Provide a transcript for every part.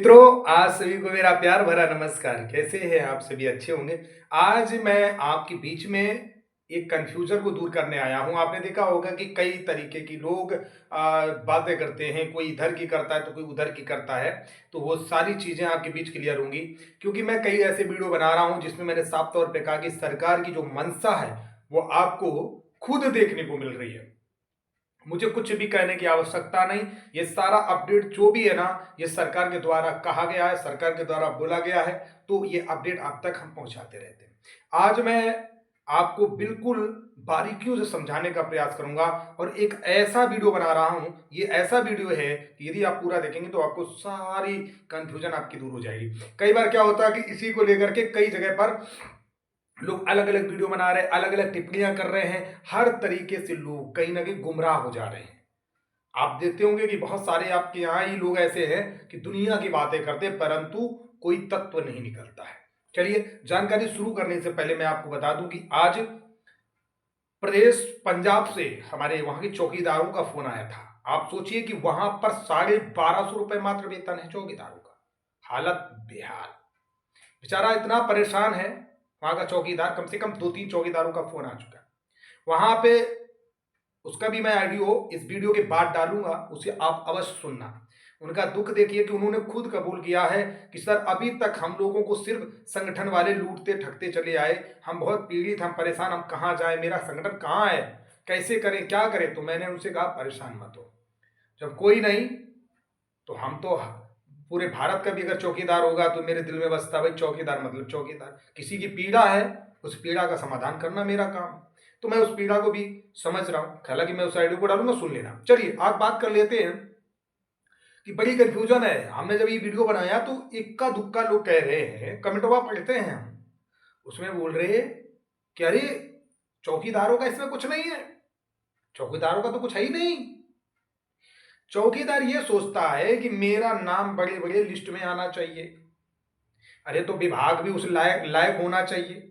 मित्रों, आज सभी को मेरा प्यार भरा नमस्कार। कैसे हैं आप सभी? अच्छे होंगे। आज मैं आपके बीच में एक कन्फ्यूजन को दूर करने आया हूँ। आपने देखा होगा कि कई तरीके की लोग बातें करते हैं, कोई इधर की करता है तो कोई उधर की करता है। तो वो सारी चीज़ें आपके बीच क्लियर होंगी, क्योंकि मैं कई ऐसे वीडियो बना रहा हूँ जिसमें मैंने साफ तौर पे कहा कि सरकार की जो मंशा है वो आपको खुद देखने को मिल रही है। मुझे कुछ भी कहने की आवश्यकता नहीं। ये सारा अपडेट जो भी है ना, ये सरकार के द्वारा कहा गया है, सरकार के द्वारा बोला गया है। तो ये अपडेट आप तक हम पहुंचाते रहते हैं। आज मैं आपको बिल्कुल बारीकियों से समझाने का प्रयास करूंगा और एक ऐसा वीडियो बना रहा हूं। ये ऐसा वीडियो है कि यदि आप पूरा देखेंगे तो आपको सारी कंफ्यूजन आपकी दूर हो जाएगी। कई बार क्या होता है कि इसी को लेकर के कई जगह पर लोग अलग अलग वीडियो बना रहे हैं, अलग अलग टिप्पणियां कर रहे हैं। हर तरीके से लोग कहीं ना कहीं गुमराह हो जा रहे हैं। आप देखते होंगे कि बहुत सारे आपके यहाँ ही लोग ऐसे हैं कि दुनिया की बातें करते हैं, परंतु कोई तत्व नहीं निकलता है। चलिए, जानकारी शुरू करने से पहले मैं आपको बता दूं कि आज प्रदेश पंजाब से हमारे वहां के चौकीदारों का फोन आया था। आप सोचिए कि वहां पर 1250 रुपए मात्र वेतन है चौकीदारों का। हालत बेहाल। बेचारा इतना परेशान है वहां का चौकीदार। कम से कम 2-3 चौकीदारों का फोन आ चुका है वहां पे। उसका भी मैं ऑडियो इस वीडियो के बाद डालूंगा, उसे आप अवश्य सुनना। उनका दुख देखिए कि उन्होंने खुद कबूल किया है कि सर, अभी तक हम लोगों को सिर्फ संगठन वाले लूटते ठगते चले आए। हम बहुत पीड़ित, हम परेशान, हम कहाँ जाए, मेरा संगठन कहाँ है, कैसे करें, क्या करें। तो मैंने उनसे कहा परेशान मत हो, जब कोई नहीं तो हम तो पूरे भारत का भी अगर चौकीदार होगा तो मेरे दिल में बसता भाई चौकीदार मतलब चौकीदार। किसी की पीड़ा है, उस पीड़ा का समाधान करना मेरा काम। तो मैं उस पीड़ा को भी समझ रहा हूं। हालांकि मैं उस आइडियो को डालूंगा, सुन लेना। चलिए आज बात कर लेते हैं कि बड़ी कंफ्यूजन है। हमने जब ये वीडियो बनाया तो इक्का दुक्का लोग कह रहे हैं, कमेंटवा पढ़ते हैं हम, उसमें बोल रहे हैं कि अरे चौकीदारों का इसमें कुछ नहीं है, चौकीदारों का तो कुछ है ही नहीं। चौकीदार ये सोचता है कि मेरा नाम बड़े बड़े लिस्ट में आना चाहिए। अरे तो विभाग भी उस लायक लायक होना चाहिए।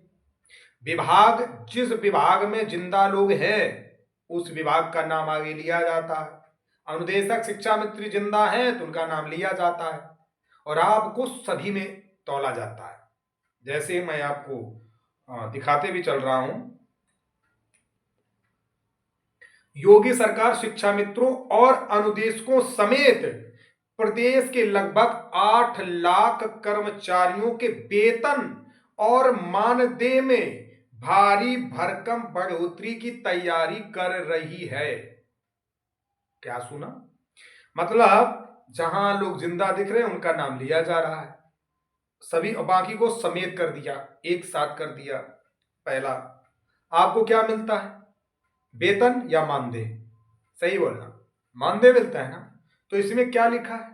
विभाग, जिस विभाग में जिंदा लोग हैं उस विभाग का नाम आगे लिया जाता है। अनुदेशक शिक्षा मित्र जिंदा है तो उनका नाम लिया जाता है और आपको सभी में तौला जाता है। जैसे मैं आपको दिखाते भी चल रहा हूं। योगी सरकार शिक्षा मित्रों और अनुदेशकों समेत प्रदेश के लगभग 8 लाख कर्मचारियों के वेतन और मानदेय में भारी भरकम बढ़ोतरी की तैयारी कर रही है। क्या सुना? मतलब जहां लोग जिंदा दिख रहे हैं उनका नाम लिया जा रहा है, सभी बाकी को समेत कर दिया, एक साथ कर दिया। पहला, आपको क्या मिलता है, वेतन या मानदेय? सही बोलना, मानदेय मिलता है ना। तो इसमें क्या लिखा है,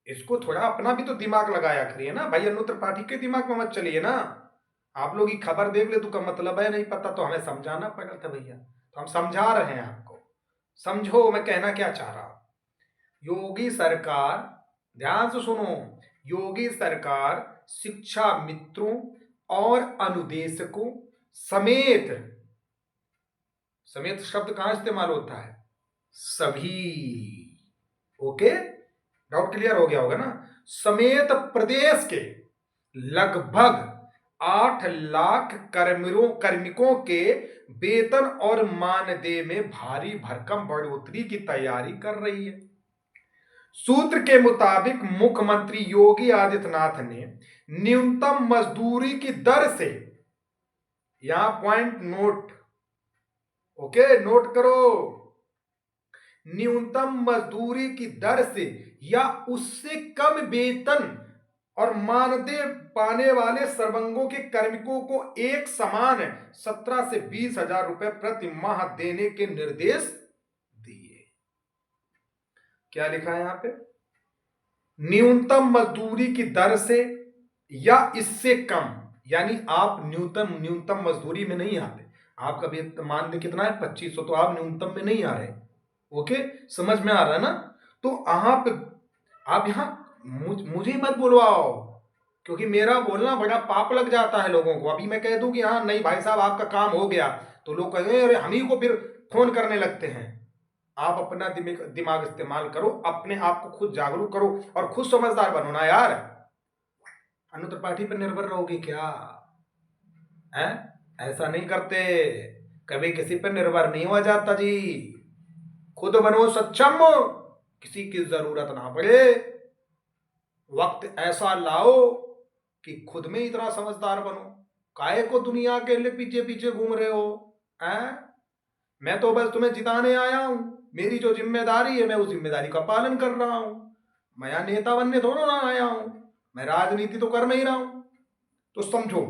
इसको थोड़ा अपना भी तो दिमाग लगाया करिए ना भाई। अनु त्रिपाठी के दिमाग में मत चलिए ना। आप लोग की खबर देख ले तो का मतलब है नहीं पता, तो हमें समझाना पड़ा था भैया, तो हम समझा रहे हैं आपको। समझो मैं कहना क्या चाह रहा हूं। योगी सरकार, ध्यान से सुनो, योगी सरकार शिक्षा मित्रों और अनुदेशकों समेत, समेत शब्द कहां इस्तेमाल होता है, सभी। ओके, डाउट क्लियर हो गया होगा ना। समेत प्रदेश के लगभग 8 लाख कार्मिकों के वेतन और मानदेय में भारी भरकम बढ़ोतरी की तैयारी कर रही है। सूत्र के मुताबिक मुख्यमंत्री योगी आदित्यनाथ ने न्यूनतम मजदूरी की दर से, यहां पॉइंट नोट, ओके नोट करो, न्यूनतम मजदूरी की दर से या उससे कम वेतन और मानदेय पाने वाले सर्वंगों के कार्मिकों को एक समान 17 से 20 हजार रुपए प्रति माह देने के निर्देश दिए। क्या लिखा है यहां पे, न्यूनतम मजदूरी की दर से या इससे कम, यानी आप न्यूनतम मजदूरी में नहीं आते। आपका मानदेय कितना है, 2500, तो आप न्यूनतम में नहीं आ रहे। ओके, समझ में आ रहा है ना। तो आप यहां मुझे मत बुलवाओ, क्योंकि मेरा बोलना बड़ा पाप लग जाता है लोगों को। अभी मैं कह दूं कि हाँ नहीं भाई साहब आपका काम हो गया, तो लोग कहेंगे अरे हम ही को फिर फोन करने लगते हैं। आप अपना दिमाग इस्तेमाल करो, अपने आप को खुद जागरूक करो और खुद समझदार बनो ना यार। अनु त्रिपाठी पर निर्भर रहोगे क्या? है, ऐसा नहीं करते, कभी किसी पर निर्भर नहीं हुआ जाता जी। खुद बनो सक्षम, किसी की जरूरत ना पड़े। वक्त ऐसा लाओ कि खुद में इतना समझदार बनो। काहे को दुनिया के लिए पीछे पीछे घूम रहे हो? हैं? मैं तो बस तुम्हें जिताने आया हूं। मेरी जो जिम्मेदारी है मैं उस जिम्मेदारी का पालन कर रहा हूं। मैं यहाँ नेता बनने थोड़ा ना आया हूं, मैं राजनीति तो कर नहीं रहा हूं। तो समझो,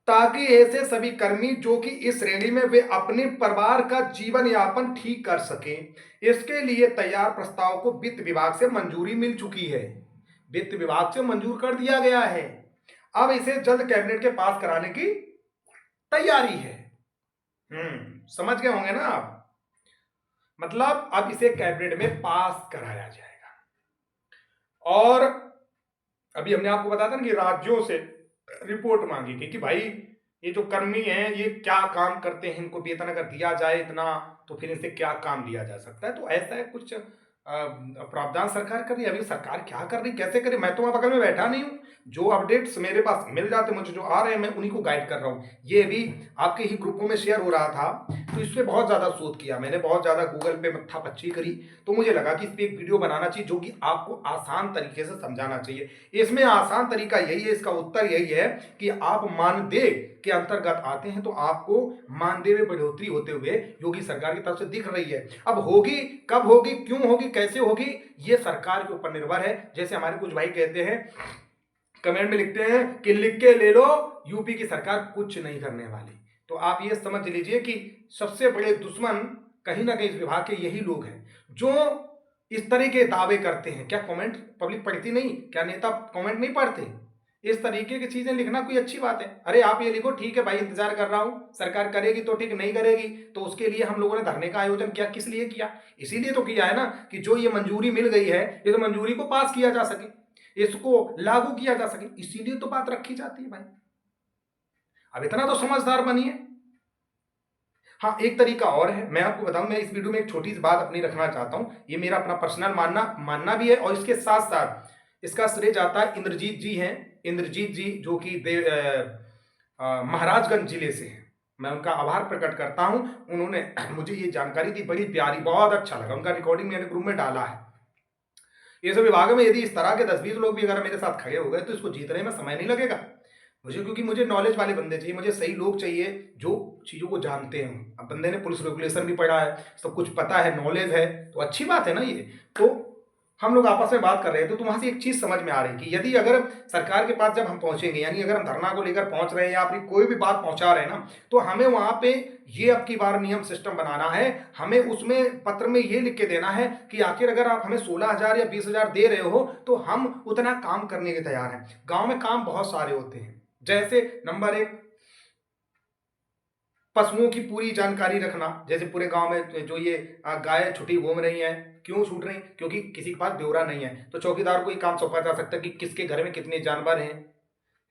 ताकि ऐसे सभी कर्मी जो कि इस श्रेणी में वे अपने परिवार का जीवन यापन ठीक कर सकें, इसके लिए तैयार प्रस्ताव को वित्त विभाग से मंजूरी मिल चुकी है। वित्त विभाग से मंजूर कर दिया गया है। अब इसे जल्द कैबिनेट के पास कराने की तैयारी है। समझ गए होंगे ना आप? मतलब अब इसे कैबिनेट में पास कराया जाएगा। और अभी हमने आपको बताया था ना कि राज्यों से रिपोर्ट मांगी गई कि भाई ये जो कर्मी हैं ये क्या काम करते हैं, इनको वेतन अगर दिया जाए इतना तो फिर इनसे क्या काम लिया जा सकता है। तो ऐसा है कुछ प्रावधान सरकार कर रही है। अभी सरकार क्या कर रही, कैसे करे, मैं तो वहां बगल में बैठा नहीं हूँ। जो अपडेट्स मेरे पास मिल जाते, मुझे जो आ रहे हैं मैं उन्हीं को गाइड कर रहा हूँ। ये भी आपके ही ग्रुपों में शेयर हो रहा था, तो इस पर बहुत ज़्यादा शोध किया मैंने, बहुत ज़्यादा गूगल पे मत्था पच्ची करी। तो मुझे लगा कि इस पर एक वीडियो बनाना चाहिए जो कि आपको आसान तरीके से समझाना चाहिए। इसमें आसान तरीका यही है, इसका उत्तर यही है कि आप मानदेय के अंतर्गत आते हैं तो आपको मानदेय में बढ़ोतरी होते हुए योगी सरकार की तरफ से दिख रही है। अब होगी, कब होगी, क्यों होगी, कैसे होगी, ये सरकार के ऊपर निर्भर है। जैसे हमारे कुछ भाई कहते हैं, कमेंट में लिखते हैं कि लिख के ले लो, यूपी की सरकार कुछ नहीं करने वाली। तो आप ये समझ लीजिए कि सबसे बड़े दुश्मन कहीं ना कहीं इस विभाग के यही लोग हैं जो इस तरह के दावे करते हैं। क्या कमेंट पब्लिक पढ़ती नहीं? क्या नेता कमेंट नहीं पढ़ते? इस तरीके की चीजें लिखना कोई अच्छी बात है? अरे आप ये लिखो, ठीक है भाई इंतजार कर रहा हूं, सरकार करेगी तो ठीक, नहीं करेगी तो उसके लिए हम लोगों ने धरने का आयोजन किया। किस लिए किया? इसीलिए तो किया है ना कि जो ये मंजूरी मिल गई है इस मंजूरी को पास किया जा सके, इसको लागू किया जा सके, इसीलिए तो बात रखी जाती है भाई। अब इतना तो समझदार बनिए। हाँ, एक तरीका और है, मैं आपको बताऊं, मैं इस वीडियो में एक छोटी सी बात अपनी रखना चाहता हूं। ये मेरा अपना पर्सनल मानना भी है और इसके साथ साथ इसका श्रेय जाता है इंद्रजीत जी हैं। इंद्रजीत जी जो कि महाराजगंज जिले से हैं। मैं उनका आभार प्रकट करता हूं। उन्होंने मुझे ये जानकारी दी, बड़ी प्यारी, बहुत अच्छा लगा। उनका रिकॉर्डिंग मैंने ग्रुप में डाला है। ये सब विभाग में यदि इस तरह के 10-20 लोग भी अगर मेरे साथ खड़े हो गए तो इसको जीतने में समय नहीं लगेगा मुझे, क्योंकि मुझे नॉलेज वाले बंदे चाहिए, मुझे सही लोग चाहिए जो चीज़ों को जानते हैं। अब बंदे ने पुलिस रेगुलेशन भी पढ़ा है, सब कुछ पता है, नॉलेज है, तो अच्छी बात है ना ये। तो हम लोग आपस में बात कर रहे थे तो वहां से एक चीज़ समझ में आ रही कि यदि अगर सरकार के पास जब हम पहुंचेंगे, यानी अगर हम धरना को लेकर पहुंच रहे हैं या अपनी कोई भी बात पहुंचा रहे हैं ना, तो हमें वहां पे ये अब की बार नियम सिस्टम बनाना है। हमें उसमें पत्र में ये लिख के देना है कि आखिर अगर आप हमें 16,000 या 20,000 दे रहे हो तो हम उतना काम करने के तैयार हैं। गांव में काम बहुत सारे होते हैं, जैसे नंबर 1 पशुओं की पूरी जानकारी रखना। जैसे पूरे गांव में जो ये गाय छुट्टी घूम रही हैं, क्यों छूट रही, क्योंकि किसी के पास ब्यौरा नहीं है, तो चौकीदार को ये काम सौंपा जा सकता है कि किसके घर में कितने जानवर हैं,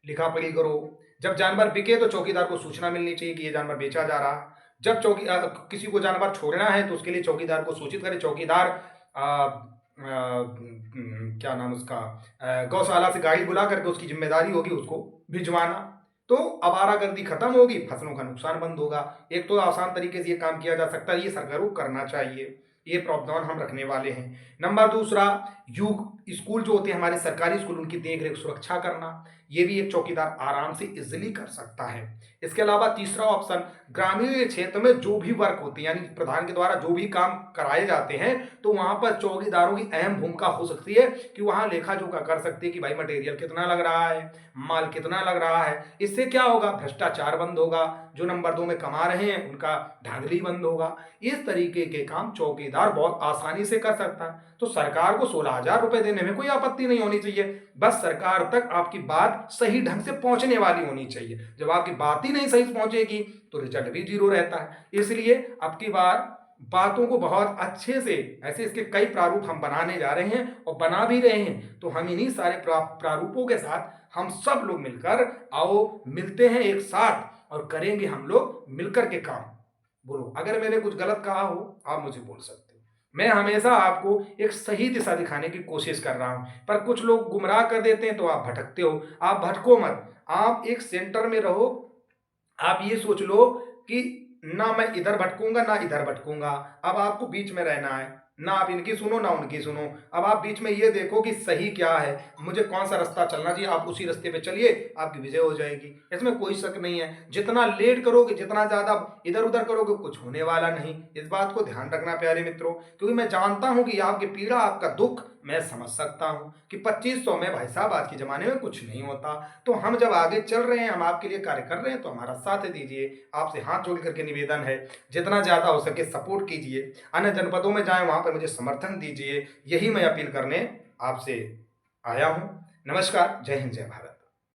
लिखा पढ़ी करो। जब जानवर बिके तो चौकीदार को सूचना मिलनी चाहिए कि ये जानवर बेचा जा रहा है। जब किसी को जानवर छोड़ना है तो उसके लिए चौकीदार को सूचित करे। चौकीदार क्या नाम उसका, गौशाला से गाड़ी बुला करके उसकी जिम्मेदारी होगी उसको भिजवाना। तो आवारागर्दी खत्म होगी, फसलों का नुकसान बंद होगा। एक तो आसान तरीके से ये काम किया जा सकता है, ये सरकार को करना चाहिए, ये प्रावधान हम रखने वाले हैं। नंबर 2, यूग स्कूल जो होते हैं हमारे सरकारी स्कूल, उनकी देख रेख सुरक्षा करना, ये भी एक चौकीदार आराम से इजिली कर सकता है। इसके अलावा तीसरा ऑप्शन, ग्रामीण क्षेत्र में जो भी वर्क होती है, यानी प्रधान के द्वारा जो भी काम कराए जाते हैं, तो वहां पर चौकीदारों की अहम भूमिका हो सकती है कि वहां लेखा जोखा कर सकते हैं कि भाई मटेरियल कितना लग रहा है, माल कितना लग रहा है। इससे क्या होगा, भ्रष्टाचार बंद होगा, जो नंबर 2 में कमा रहे हैं उनका धांधली बंद होगा। इस तरीके के काम चौकीदार बहुत आसानी से कर सकता है। तो सरकार को 16,000 रुपए देने में कोई आपत्ति नहीं होनी चाहिए, बस सरकार तक आपकी बात सही ढंग से पहुंचने वाली होनी चाहिए। जब आपकी बात ही नहीं सही पहुंचेगी तो रिजल्ट भी 0 रहता है। इसलिए अब की बार बातों को बहुत अच्छे से, ऐसे इसके कई प्रारूप हम बनाने जा रहे हैं और बना भी रहे हैं। तो हम इन्हीं सारे प्रारूपों के साथ हम सब लोग मिलकर आओ मिलते हैं एक साथ और करेंगे हम लोग मिलकर के काम। बोलो, अगर मैंने कुछ गलत कहा हो, आप मुझे बोल सकते हो। मैं हमेशा आपको एक सही दिशा दिखाने की कोशिश कर रहा हूँ, पर कुछ लोग गुमराह कर देते हैं तो आप भटकते हो। आप भटको मत, आप एक सेंटर में रहो। आप ये सोच लो कि ना मैं इधर भटकूँगा, ना इधर भटकूँगा। अब आपको बीच में रहना है, ना आप इनकी सुनो, ना उनकी सुनो। अब आप बीच में ये देखो कि सही क्या है, मुझे कौन-सा रास्ता चलना चाहिए, आप उसी रास्ते पे चलिए, आपकी विजय हो जाएगी। इसमें कोई शक नहीं है। जितना लेट करोगे, जितना ज़्यादा इधर-उधर करोगे, कुछ होने वाला नहीं। इस बात को ध्यान रखना प्यारे मित्रों, क्योंकि मैं जानता हूँ कि आपकी पीड़ा, आपका दुःख मैं समझ सकता हूँ कि 2500 में भाई साहब आज के ज़माने में कुछ नहीं होता। तो हम जब आगे चल रहे हैं, हम आपके लिए कार्य कर रहे हैं, तो हमारा साथ दीजिए। आपसे हाथ जोड़ करके निवेदन है, जितना ज़्यादा हो सके सपोर्ट कीजिए। अन्य जनपदों में जाएँ, वहाँ पर मुझे समर्थन दीजिए। यही मैं अपील करने आपसे आया हूँ। नमस्कार, जय हिंद, जय भारत।